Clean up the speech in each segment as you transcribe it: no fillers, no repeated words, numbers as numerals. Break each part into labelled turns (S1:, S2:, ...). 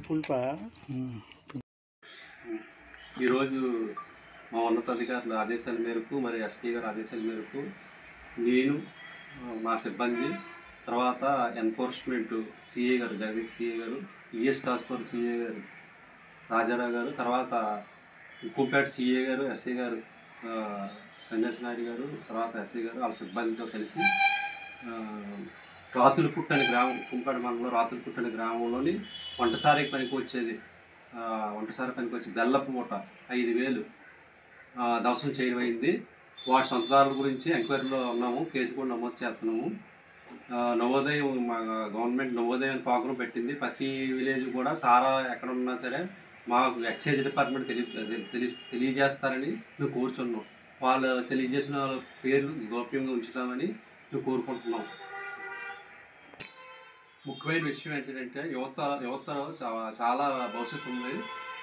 S1: పుల్పా.
S2: ఈరోజు మా ఉన్నతాధికారుల ఆదేశాల మేరకు మరి ఎస్పీ గారి ఆదేశాల మేరకు నేను మా సిబ్బంది తర్వాత ఎన్ఫోర్స్మెంట్ సిఏ గారు జగదీష్ సిఏ గారు ఈఎస్ టాస్క్ ఫోర్స్ సిఏ గారు రాజారావు గారు తర్వాత ఉక్కుపేట సిఏ గారు ఎస్ఐ గారు సన్యాసి నాయుడు గారు తర్వాత ఎస్ఐ గారు వాళ్ళ సిబ్బందితో కలిసి రాతులపుట్టు అనే గ్రామం ఉక్కుంపేట మండలంలో రాతులపుట్టు అనే గ్రామంలోని వంటసారి పనికి వచ్చేది బెల్లపు మూట 5,000 దవసం చేయడం అయింది. వాటి సొంతదారుల గురించి ఎంక్వైరీలో ఉన్నాము, కేసు కూడా నమోదు చేస్తున్నాము. నవోదయం మా గవర్నమెంట్ నవోదయం ప్రోగ్రాం పెట్టింది. ప్రతి విలేజ్ కూడా సారా ఎక్కడ ఉన్నా సరే మాకు ఎక్సైజ్ డిపార్ట్మెంట్ తెలియజేస్తారని మేము కోరుచున్నాం. వాళ్ళు తెలియజేసిన పేర్లు గోప్యంగా ఉంచుతామని మేము కోరుకుంటున్నాం. ముఖ్యమైన విషయం ఏంటంటే యువత చాలా భవిష్యత్తు ఉంది.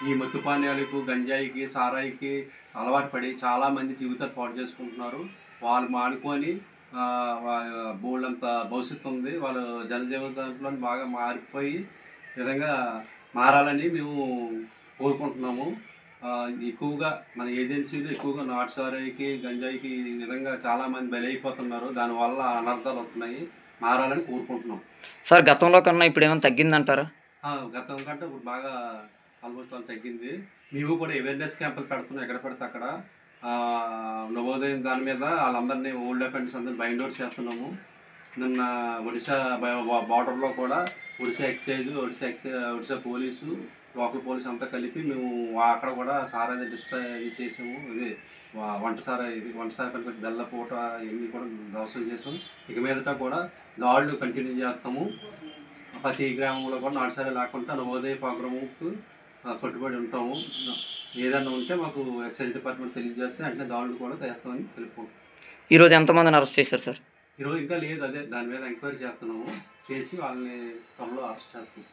S2: ఈ మత్తు పానీయాలకు గంజాయికి సారాయికి అలవాటు పడి చాలామంది జీవితాలు పాడు చేసుకుంటున్నారు. వాళ్ళు మానుకొని బోల్డంత భవిష్యత్తు ఉంది. వాళ్ళు జనజీవితంలో బాగా మారిపోయి విధంగా మారాలని మేము కోరుకుంటున్నాము. ఎక్కువగా మన ఏజెన్సీలు ఎక్కువగా నాటు సారాయికి గంజాయికి ఈ విధంగా చాలామంది బలైపోతున్నారు. దానివల్ల అనర్థాలు వస్తున్నాయి. మారాలని కోరుకుంటున్నాం.
S3: సార్ గతంలో కన్నా ఇప్పుడు ఏమైనా తగ్గిందంటారా?
S2: గతం కంటే ఇప్పుడు బాగా ఆల్మోస్ట్ వాళ్ళు తగ్గింది. మేము కూడా అవేర్నెస్ క్యాంపులు పెడుతున్నాం. ఎక్కడ పడితే అక్కడ నవోదయం దాని మీద వాళ్ళందరినీ ఓల్డ్ అఫెండర్స్ అందరినీ బైండ్ అవుట్ చేస్తున్నాము. నిన్న ఒడిశా బార్డర్లో కూడా Odisha excise Odisha police local police అంతా కలిపి మేము అక్కడ కూడా సారా డిస్ట్రాయ్ చేసాము. ఇది వంటసారా పనికి బెల్లపూట ఇవన్నీ కూడా దవసం చేసాము. ఇక మీదట కూడా దాడులు కంటిన్యూ చేస్తాము. ప్రతి గ్రామంలో కూడా నాటుసారా లేకుండా నవోదయ ప్రోగ్రాముకు కట్టుబడి ఉంటాము. ఏదన్నా ఉంటే మాకు ఎక్సైజ్ డిపార్ట్మెంట్ తెలియజేస్తే అంటే దాడులు కూడా చేస్తామని తెలుపుకుంటాం.
S3: ఈరోజు ఎంతమందిని అరెస్ట్ చేశారు సార్?
S2: ఈరోజు ఇంకా లేదు, అదే దాని మీద ఎంక్వైరీ చేస్తున్నాము. చేసి వాళ్ళని త్వరలో అరెస్ట్ చేస్తాం.